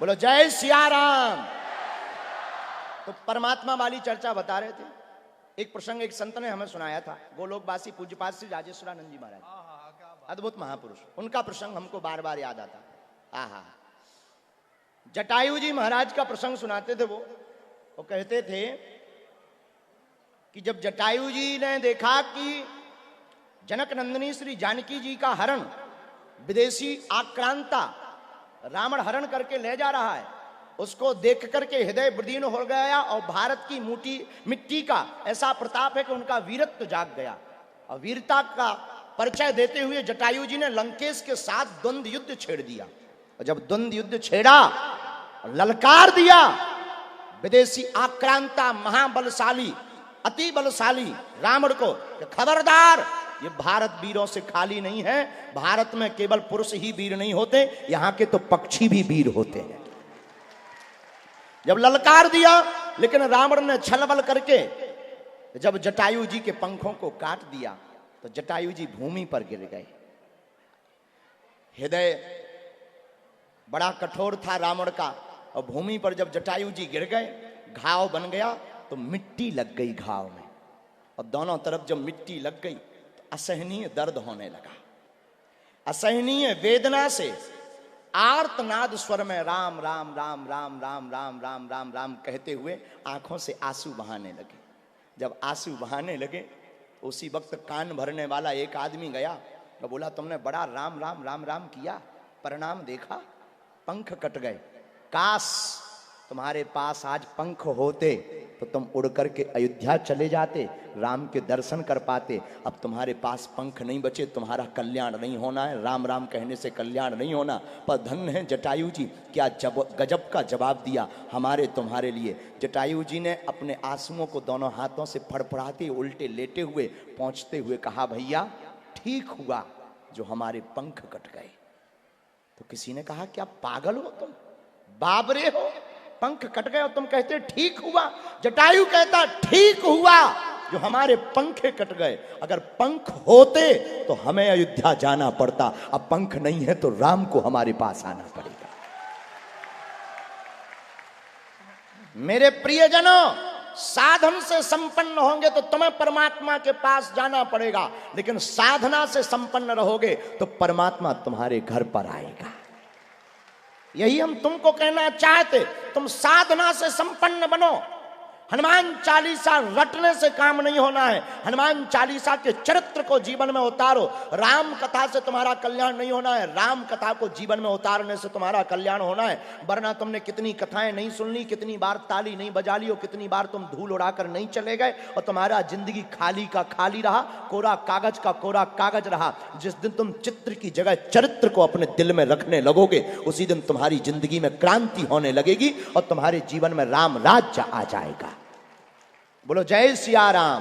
बोलो जय सिया राम। तो परमात्मा वाली चर्चा बता रहे थे। एक प्रसंग एक संत ने हमें सुनाया था, गोलोकवासी पूज्यपाद श्री राजेश्वरानंद जी महाराज, अद्भुत महापुरुष। उनका प्रसंग हमको बार बार याद आता। आहा, जटायु जी महाराज का प्रसंग सुनाते थे। वो कहते थे कि जब जटायु जी ने देखा कि जनक नंदिनी श्री जानकी जी का हरण विदेशी आक्रांता रावण हरण करके ले जा रहा है, उसको देख करके हृदय विदीर्ण हो गया और भारत की मिट्टी का ऐसा प्रताप है कि उनका वीरत्व जाग गया। और वीरता का परिचय देते हुए जटायु जी ने लंकेश के साथ द्वंद्व युद्ध छेड़ दिया। और जब द्वंद्व युद्ध छेड़ा, ललकार दिया विदेशी आक्रांता महाबलशाली अति बलशाली रावण को, खबरदार, ये भारत वीरों से खाली नहीं है। भारत में केवल पुरुष ही वीर नहीं होते, यहां के तो पक्षी भी वीर होते हैं। जब ललकार दिया, लेकिन रावण ने छल बल करके जब जटायु जी के पंखों को काट दिया तो जटायु जी भूमि पर गिर गए। हृदय बड़ा कठोर था रावण का, और भूमि पर जब जटायु जी गिर गए, घाव बन गया तो मिट्टी लग गई घाव में, और दोनों तरफ जब मिट्टी लग गई तो असहनीय दर्द होने लगा। असहनीय वेदना से आर्तनाद स्वर में राम राम राम राम राम राम राम राम राम कहते हुए आंखों से आंसू बहाने लगे। जब आंसू बहाने लगे, उसी वक्त कान भरने वाला एक आदमी गया तो बोला, तुमने बड़ा राम राम राम राम किया, परिणाम देखा, पंख कट गए। काश तुम्हारे पास आज पंख होते तो तुम उड़ करके अयोध्या चले जाते, राम के दर्शन कर पाते। अब तुम्हारे पास पंख नहीं बचे, तुम्हारा कल्याण नहीं होना है। राम राम कहने से कल्याण नहीं होना। पर धन्य है जटायु जी, क्या गजब का जवाब दिया हमारे तुम्हारे लिए। जटायु जी ने अपने आंसुओं को दोनों हाथों से फड़फड़ाते उल्टे लेटे हुए पहुंचते हुए कहा, भैया ठीक हुआ जो हमारे पंख कट गए। तो किसी ने कहा, क्या पागल हो तुम, बाबरे हो, पंख कट गए और तुम कहते ठीक हुआ। जटायु कहता, ठीक हुआ जो हमारे पंखे कट गए। अगर पंख होते तो हमें अयोध्या जाना पड़ता, अब पंख नहीं है तो राम को हमारे पास आना पड़ेगा। मेरे प्रियजनों, साधन से संपन्न होंगे तो तुम्हें परमात्मा के पास जाना पड़ेगा, लेकिन साधना से संपन्न रहोगे तो परमात्मा तुम्हारे घर पर आएगा। यही हम तुमको कहना चाहते। तुम साधना से संपन्न बनो। हनुमान चालीसा रटने से काम नहीं होना है। हनुमान चालीसा के चरित्र को जीवन में उतारो। राम कथा से तुम्हारा कल्याण नहीं होना है, राम कथा को जीवन में उतारने से तुम्हारा कल्याण होना है। वरना तुमने कितनी कथाएं नहीं सुन ली, कितनी बार ताली नहीं बजा ली, और कितनी बार तुम धूल उड़ाकर नहीं चले गए, और तुम्हारा जिंदगी खाली का खाली रहा, कोरा कागज का कोरा कागज रहा। जिस दिन तुम चित्र की जगह चरित्र को अपने दिल में रखने लगोगे, उसी दिन तुम्हारी जिंदगी में क्रांति होने लगेगी और तुम्हारे जीवन में राम राज्य आ जाएगा। बोलो जय सिया राम।